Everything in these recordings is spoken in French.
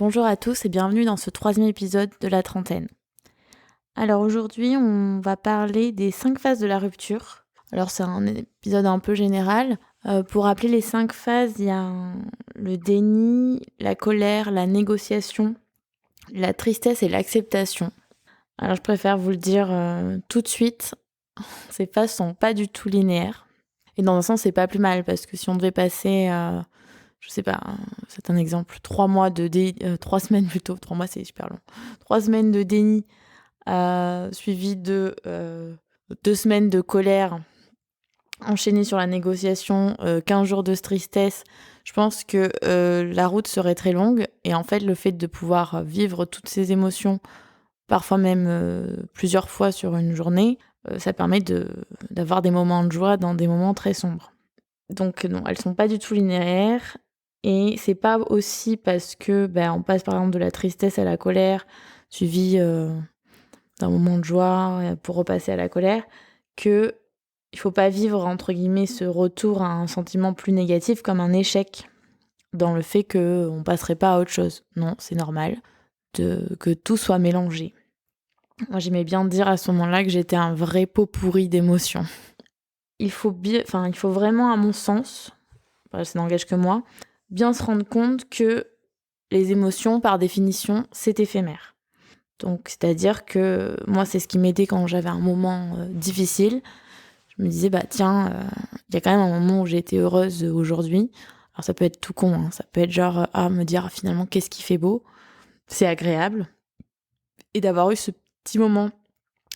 Bonjour à tous et bienvenue dans ce 3e épisode de la trentaine. Alors aujourd'hui, on va parler des 5 phases de la rupture. Alors c'est un épisode un peu général. Pour rappeler les 5 phases, il y a le déni, la colère, la négociation, la tristesse et l'acceptation. Alors je préfère vous le dire tout de suite, ces phases sont pas du tout linéaires. Et dans un sens, c'est pas plus mal parce que si on devait passer... je sais pas, c'est un exemple, 3 semaines plutôt, 3 mois c'est super long, 3 semaines de déni, suivi de 2 semaines de colère, enchaînées sur la négociation, 15 jours de tristesse, je pense que la route serait très longue. Et en fait, le fait de pouvoir vivre toutes ces émotions, parfois même plusieurs fois sur une journée, ça permet d'avoir des moments de joie dans des moments très sombres. Donc non, elles sont pas du tout linéaires. Et c'est pas aussi parce que on passe par exemple de la tristesse à la colère, suivi d'un moment de joie pour repasser à la colère, que il faut pas vivre entre guillemets ce retour à un sentiment plus négatif comme un échec dans le fait que on passerait pas à autre chose. Non, c'est normal que tout soit mélangé. Moi, j'aimais bien dire à ce moment-là que j'étais un vrai pot pourri d'émotions. Il faut vraiment, à mon sens, ça n'engage que moi, bien se rendre compte que les émotions, par définition, c'est éphémère. Donc, c'est-à-dire que moi, c'est ce qui m'aidait quand j'avais un moment difficile. Je me disais, tiens, il y a quand même un moment où j'ai été heureuse aujourd'hui. Alors, ça peut être tout con, hein. Ça peut être genre, me dire finalement, qu'est-ce qui fait beau. C'est agréable. Et d'avoir eu ce petit moment,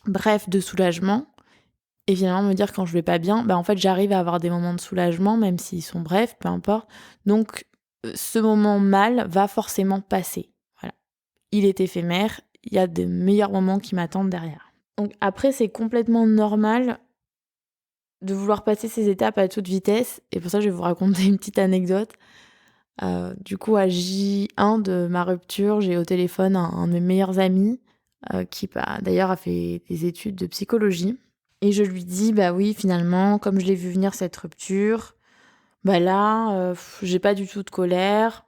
bref, de soulagement. Et finalement, me dire quand je vais pas bien, en fait, j'arrive à avoir des moments de soulagement, même s'ils sont brefs, peu importe. Donc, ce moment mal va forcément passer. Voilà. Il est éphémère, il y a de meilleurs moments qui m'attendent derrière. Donc après, c'est complètement normal de vouloir passer ces étapes à toute vitesse. Et pour ça, je vais vous raconter une petite anecdote. Du coup, à J1 de ma rupture, j'ai au téléphone un de mes meilleurs amis qui d'ailleurs a fait des études de psychologie. Et je lui dis, oui, finalement, comme je l'ai vu venir cette rupture, là, j'ai pas du tout de colère.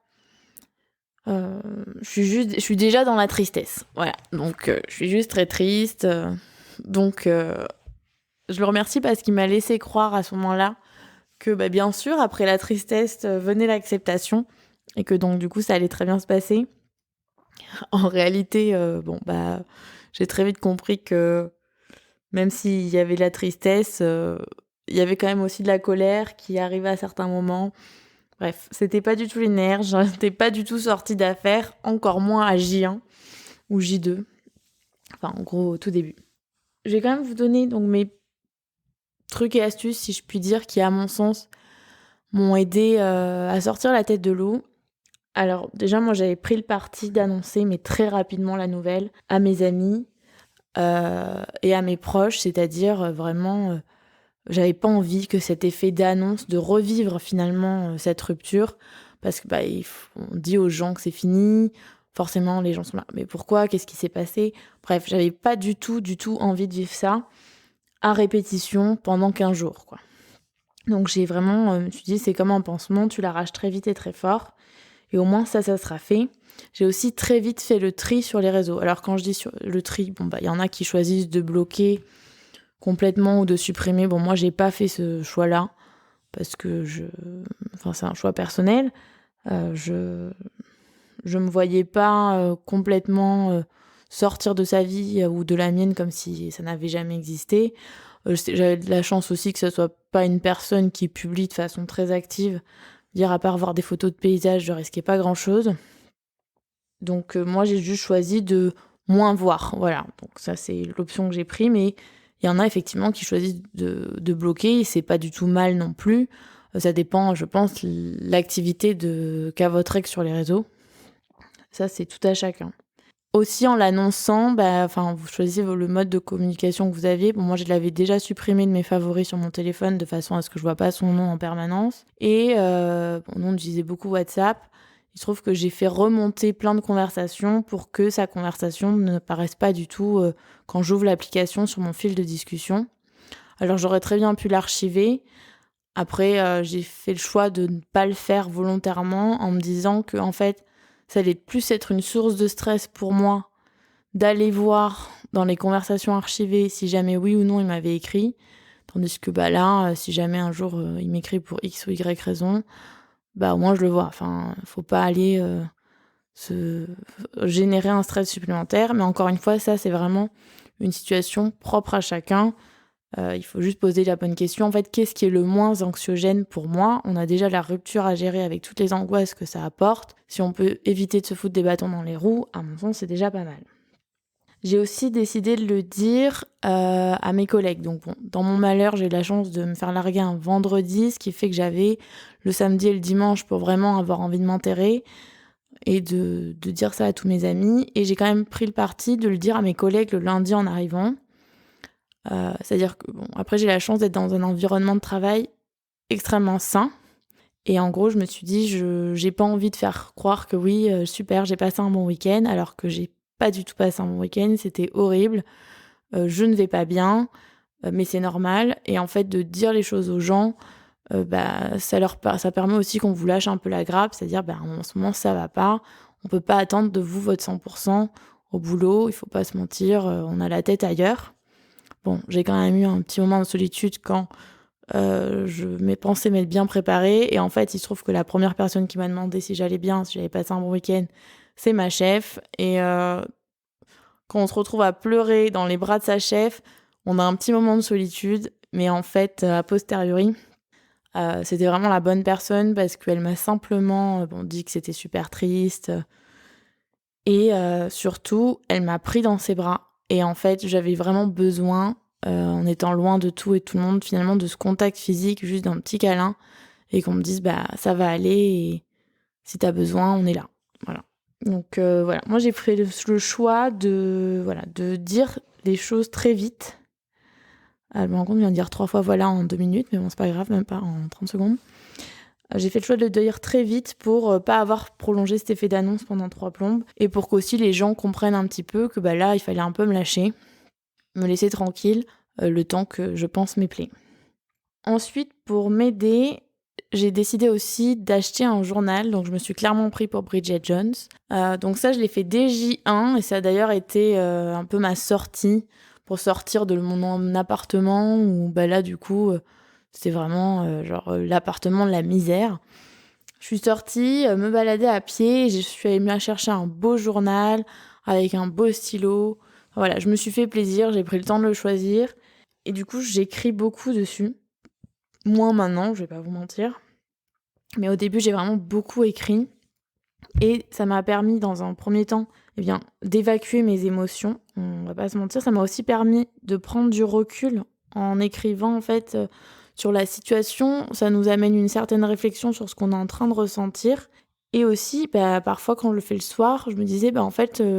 Je suis déjà dans la tristesse. Voilà. Donc, je suis juste très triste. Donc, je le remercie parce qu'il m'a laissé croire à ce moment-là que, bien sûr, après la tristesse, venait l'acceptation. Et que donc, du coup, ça allait très bien se passer. En réalité, j'ai très vite compris que même s'il y avait de la tristesse, il y avait quand même aussi de la colère qui arrivait à certains moments. Bref, c'était pas du tout linéaire, j'étais pas du tout sortie d'affaire, encore moins à J1 ou J2. Enfin, en gros, au tout début. Je vais quand même vous donner donc mes trucs et astuces, si je puis dire, qui, à mon sens, m'ont aidé à sortir la tête de l'eau. Alors, déjà, moi, j'avais pris le parti d'annoncer, mais très rapidement, la nouvelle à mes amis et à mes proches, c'est-à-dire vraiment... j'avais pas envie que cet effet d'annonce, de revivre finalement cette rupture, parce que on dit aux gens que c'est fini, forcément les gens sont là, mais pourquoi, qu'est-ce qui s'est passé? Bref, j'avais pas du tout envie de vivre ça à répétition pendant 15 jours, quoi. Donc j'ai vraiment, je me suis dit, c'est comme un pansement, tu l'arraches très vite et très fort, et au moins ça sera fait. J'ai aussi très vite fait le tri sur les réseaux. Alors quand je dis sur le tri, il y en a qui choisissent de bloquer complètement ou de supprimer. Bon, moi, j'ai pas fait ce choix-là parce que c'est un choix personnel. Je me voyais pas complètement sortir de sa vie ou de la mienne comme si ça n'avait jamais existé. J'avais de la chance aussi que ce soit pas une personne qui publie de façon très active. Dire à part voir des photos de paysages, je risquais pas grand-chose. Donc moi, j'ai juste choisi de moins voir. Voilà. Donc ça, c'est l'option que j'ai prise, mais il y en a effectivement qui choisissent de bloquer, et c'est pas du tout mal non plus. Ça dépend, je pense, l'activité qu'a votre ex sur les réseaux. Ça, c'est tout à chacun. Aussi, en l'annonçant, vous choisissez le mode de communication que vous aviez. Bon, moi, je l'avais déjà supprimé de mes favoris sur mon téléphone de façon à ce que je vois pas son nom en permanence. Et nous, on utilisait beaucoup WhatsApp. Il se trouve que j'ai fait remonter plein de conversations pour que sa conversation ne paraisse pas du tout quand j'ouvre l'application sur mon fil de discussion. Alors j'aurais très bien pu l'archiver. Après, j'ai fait le choix de ne pas le faire volontairement en me disant que en fait, ça allait plus être une source de stress pour moi d'aller voir dans les conversations archivées si jamais oui ou non il m'avait écrit. Tandis que là, si jamais un jour il m'écrit pour X ou Y raison, au moins je le vois. Enfin, faut pas aller se générer un stress supplémentaire. Mais encore une fois, ça c'est vraiment une situation propre à chacun. Il faut juste poser la bonne question. En fait, qu'est-ce qui est le moins anxiogène pour moi ? On a déjà la rupture à gérer avec toutes les angoisses que ça apporte. Si on peut éviter de se foutre des bâtons dans les roues, à mon sens, c'est déjà pas mal. J'ai aussi décidé de le dire à mes collègues. Donc dans mon malheur, j'ai eu la chance de me faire larguer un vendredi, ce qui fait que j'avais le samedi et le dimanche pour vraiment avoir envie de m'enterrer et de dire ça à tous mes amis. Et j'ai quand même pris le parti de le dire à mes collègues le lundi en arrivant. C'est-à-dire que, après, j'ai la chance d'être dans un environnement de travail extrêmement sain. Et en gros, je me suis dit, j'ai pas envie de faire croire que oui, super, j'ai passé un bon week-end, alors que j'ai pas du tout passé un bon week-end, c'était horrible, je ne vais pas bien, mais c'est normal. Et en fait, de dire les choses aux gens, ça permet aussi qu'on vous lâche un peu la grappe, c'est-à-dire, en ce moment, ça va pas, on peut pas attendre de vous votre 100% au boulot, il faut pas se mentir, on a la tête ailleurs. Bon, j'ai quand même eu un petit moment de solitude quand mes pensées m'étaient bien préparées. Et en fait, il se trouve que la première personne qui m'a demandé si j'allais bien, si j'avais passé un bon week-end, c'est ma chef. Et quand on se retrouve à pleurer dans les bras de sa chef, on a un petit moment de solitude. Mais en fait, a posteriori, c'était vraiment la bonne personne parce qu'elle m'a simplement dit que c'était super triste. Et surtout, elle m'a pris dans ses bras. Et en fait, j'avais vraiment besoin, en étant loin de tout et tout le monde, finalement, de ce contact physique, juste d'un petit câlin, et qu'on me dise, ça va aller, et si t'as besoin, on est là. Voilà. Donc voilà, moi j'ai pris le choix de dire les choses très vite. Je me rends compte, je viens de dire 3 fois voilà en 2 minutes, mais bon, c'est pas grave, même pas en 30 secondes. J'ai fait le choix de le dire très vite pour pas avoir prolongé cet effet d'annonce pendant 3 plombes et pour qu'aussi les gens comprennent un petit peu que là, il fallait un peu me lâcher, me laisser tranquille le temps que je pense mes plaies. Ensuite, pour m'aider, j'ai décidé aussi d'acheter un journal, donc je me suis clairement pris pour Bridget Jones. Donc ça, je l'ai fait dès J1 et ça a d'ailleurs été un peu ma sortie pour sortir de mon appartement où là, du coup... C'était vraiment l'appartement de la misère. Je suis sortie, me balader à pied, et je suis allée me chercher un beau journal avec un beau stylo. Voilà, je me suis fait plaisir, j'ai pris le temps de le choisir. Et du coup, j'écris beaucoup dessus. Moins maintenant, je vais pas vous mentir. Mais au début, j'ai vraiment beaucoup écrit. Et ça m'a permis, dans un premier temps, d'évacuer mes émotions. On va pas se mentir, ça m'a aussi permis de prendre du recul en écrivant, en fait... sur la situation, ça nous amène une certaine réflexion sur ce qu'on est en train de ressentir. Et aussi, parfois, quand je le fais le soir, je me disais,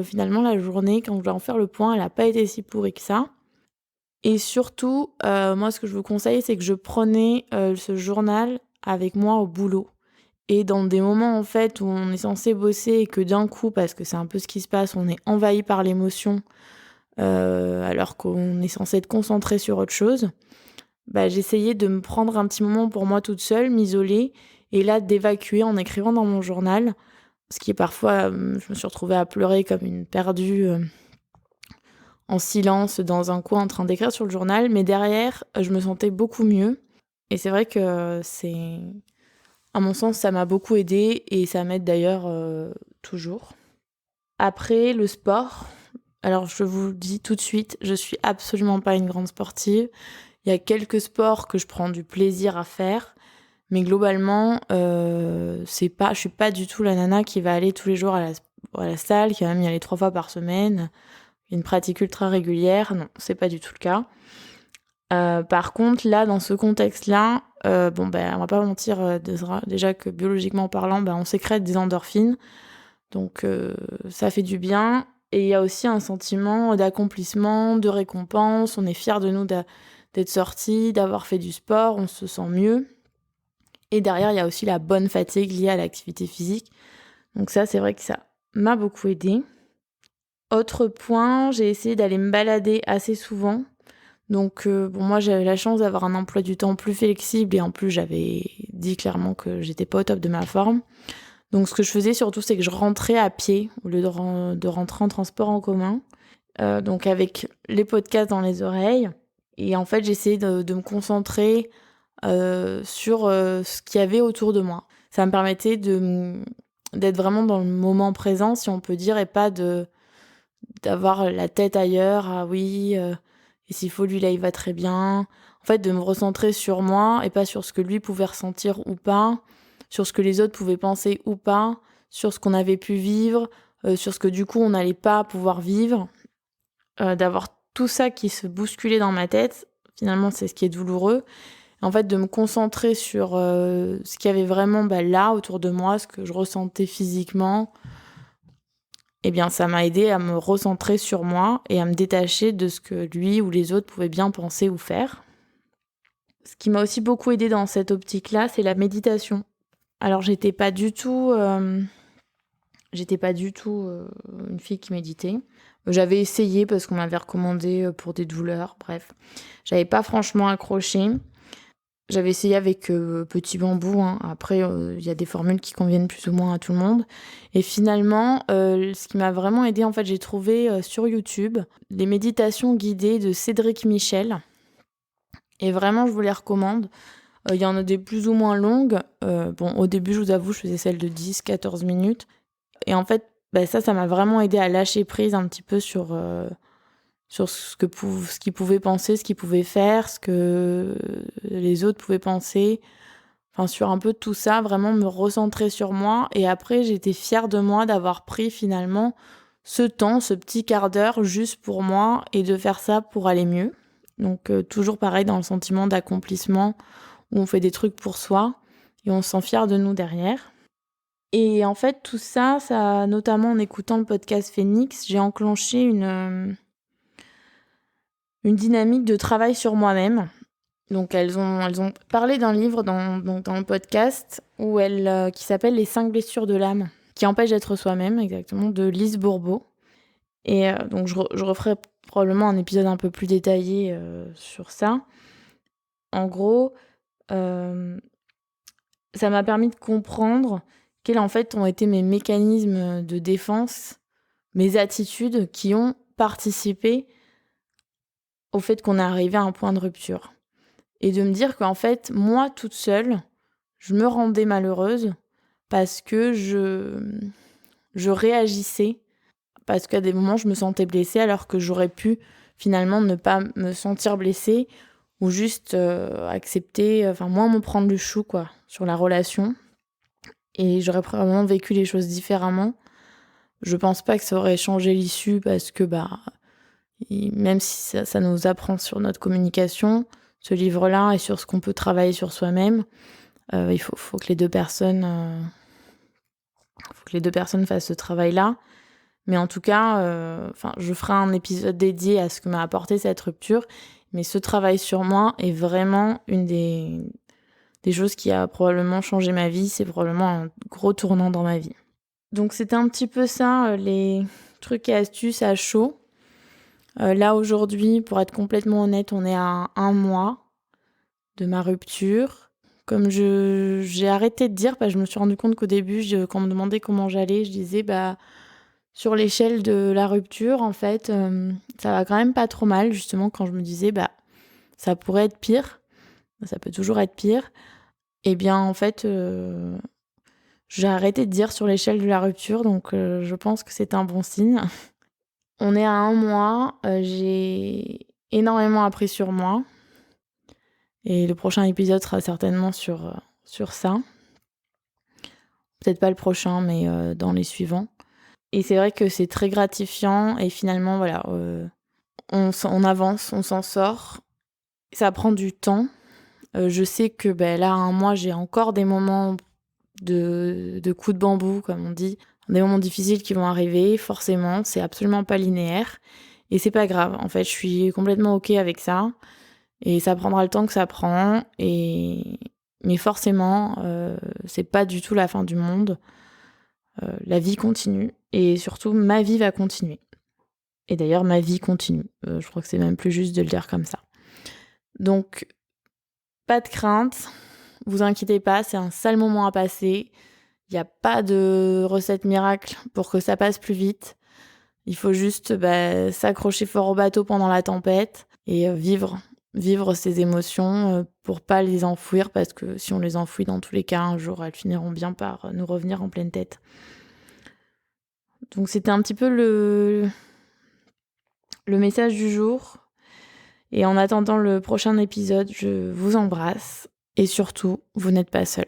finalement, la journée, quand je dois en faire le point, elle n'a pas été si pourrie que ça. Et surtout, moi, ce que je vous conseille, c'est que je prenais ce journal avec moi au boulot. Et dans des moments, en fait, où on est censé bosser et que d'un coup, parce que c'est un peu ce qui se passe, on est envahi par l'émotion, alors qu'on est censé être concentré sur autre chose, j'essayais de me prendre un petit moment pour moi toute seule, m'isoler, et là d'évacuer en écrivant dans mon journal. Ce qui est parfois, je me suis retrouvée à pleurer comme une perdue en silence dans un coin en train d'écrire sur le journal, mais derrière, je me sentais beaucoup mieux. Et c'est vrai que à mon sens, ça m'a beaucoup aidée et ça m'aide d'ailleurs toujours. Après, le sport. Alors, je vous le dis tout de suite, je suis absolument pas une grande sportive. Il y a quelques sports que je prends du plaisir à faire, mais globalement, je suis pas du tout la nana qui va aller tous les jours à la salle, qui va même y aller 3 fois par semaine, une pratique ultra régulière. Non, c'est pas du tout le cas. Par contre, là, dans ce contexte-là, on va pas mentir, déjà que biologiquement parlant, on sécrète des endorphines, donc ça fait du bien. Et il y a aussi un sentiment d'accomplissement, de récompense. On est fiers de nous d'être sortis, d'avoir fait du sport, on se sent mieux. Et derrière, il y a aussi la bonne fatigue liée à l'activité physique. Donc ça, c'est vrai que ça m'a beaucoup aidée. Autre point, j'ai essayé d'aller me balader assez souvent. Donc moi, j'avais la chance d'avoir un emploi du temps plus flexible et en plus, j'avais dit clairement que j'étais pas au top de ma forme. Donc ce que je faisais surtout, c'est que je rentrais à pied au lieu de rentrer en transport en commun. Donc avec les podcasts dans les oreilles. Et en fait, j'essayais de me concentrer sur ce qu'il y avait autour de moi. Ça me permettait d'être vraiment dans le moment présent, si on peut dire, et pas d'avoir la tête ailleurs. Ah oui, et s'il faut, lui, là, il va très bien. En fait, de me recentrer sur moi et pas sur ce que lui pouvait ressentir ou pas, sur ce que les autres pouvaient penser ou pas, sur ce qu'on avait pu vivre, sur ce que du coup on n'allait pas pouvoir vivre. D'avoir tout ça qui se bousculait dans ma tête, finalement, c'est ce qui est douloureux. En fait, de me concentrer sur ce qu'il y avait vraiment là, autour de moi, ce que je ressentais physiquement, eh bien, ça m'a aidé à me recentrer sur moi et à me détacher de ce que lui ou les autres pouvaient bien penser ou faire. Ce qui m'a aussi beaucoup aidé dans cette optique-là, c'est la méditation. Alors, j'étais pas du tout une fille qui méditait. J'avais essayé parce qu'on m'avait recommandé pour des douleurs, bref. J'avais pas franchement accroché. J'avais essayé avec Petit Bambou. Après, il y a des formules qui conviennent plus ou moins à tout le monde. Et finalement, ce qui m'a vraiment aidée, en fait, j'ai trouvé sur YouTube les méditations guidées de Cédric Michel. Et vraiment, je vous les recommande. Il y en a des plus ou moins longues. Au début, je vous avoue, je faisais celle de 10-14 minutes. Et en fait, ça m'a vraiment aidé à lâcher prise un petit peu sur ce qu'ils pouvaient penser, ce qu'ils pouvaient faire, ce que les autres pouvaient penser. Enfin, sur un peu tout ça, vraiment me recentrer sur moi. Et après, j'étais fière de moi d'avoir pris finalement ce temps, ce petit quart d'heure juste pour moi et de faire ça pour aller mieux. Donc, toujours pareil dans le sentiment d'accomplissement où on fait des trucs pour soi et on se sent fier de nous derrière. Et en fait, tout ça, notamment en écoutant le podcast Phoenix, j'ai enclenché une dynamique de travail sur moi-même. Donc elles ont parlé d'un livre dans le podcast qui s'appelle Les 5 blessures de l'âme, qui empêchent d'être soi-même, exactement, de Lise Bourbeau. Et donc je referai probablement un épisode un peu plus détaillé sur ça. En gros, ça m'a permis de comprendre quels en fait ont été mes mécanismes de défense, mes attitudes qui ont participé au fait qu'on est arrivé à un point de rupture. Et de me dire qu'en fait, moi, toute seule, je me rendais malheureuse parce que je réagissais, parce qu'à des moments, je me sentais blessée alors que j'aurais pu finalement ne pas me sentir blessée ou juste accepter, moins me prendre le chou, sur la relation. Et j'aurais probablement vécu les choses différemment. Je pense pas que ça aurait changé l'issue parce que, même si ça nous apprend sur notre communication, ce livre-là, et sur ce qu'on peut travailler sur soi-même, il faut que les deux personnes fassent ce travail-là. Mais en tout cas, je ferai un épisode dédié à ce que m'a apporté cette rupture. Mais ce travail sur moi est vraiment une des choses qui a probablement changé ma vie. C'est probablement un gros tournant dans ma vie. Donc c'était un petit peu ça, les trucs et astuces à chaud. Là aujourd'hui, pour être complètement honnête, on est à 1 mois de ma rupture. Comme j'ai arrêté de dire, je me suis rendu compte qu'au début, quand on me demandait comment j'allais, je disais sur l'échelle de la rupture, en fait, ça va quand même pas trop mal, justement, quand je me disais ça pourrait être pire, ça peut toujours être pire. Eh bien, en fait, j'ai arrêté de dire sur l'échelle de la rupture, donc je pense que c'est un bon signe. On est à 1 mois, j'ai énormément appris sur moi. Et le prochain épisode sera certainement sur ça. Peut-être pas le prochain, mais dans les suivants. Et c'est vrai que c'est très gratifiant. Et finalement, on avance, on s'en sort. Ça prend du temps. Je sais que là, à 1 mois, j'ai encore des moments de coups de bambou, comme on dit. Des moments difficiles qui vont arriver, forcément. C'est absolument pas linéaire. Et c'est pas grave. En fait, je suis complètement OK avec ça. Et ça prendra le temps que ça prend. Mais forcément, c'est pas du tout la fin du monde. La vie continue. Et surtout, ma vie va continuer. Et d'ailleurs, ma vie continue. Je crois que c'est même plus juste de le dire comme ça. Donc, pas de crainte. Vous inquiétez pas, c'est un sale moment à passer. Il n'y a pas de recette miracle pour que ça passe plus vite. Il faut juste s'accrocher fort au bateau pendant la tempête et vivre ces émotions pour pas les enfouir, parce que si on les enfouit, dans tous les cas, un jour, elles finiront bien par nous revenir en pleine tête. Donc c'était un petit peu le message du jour. Et en attendant le prochain épisode, je vous embrasse et surtout, vous n'êtes pas seul.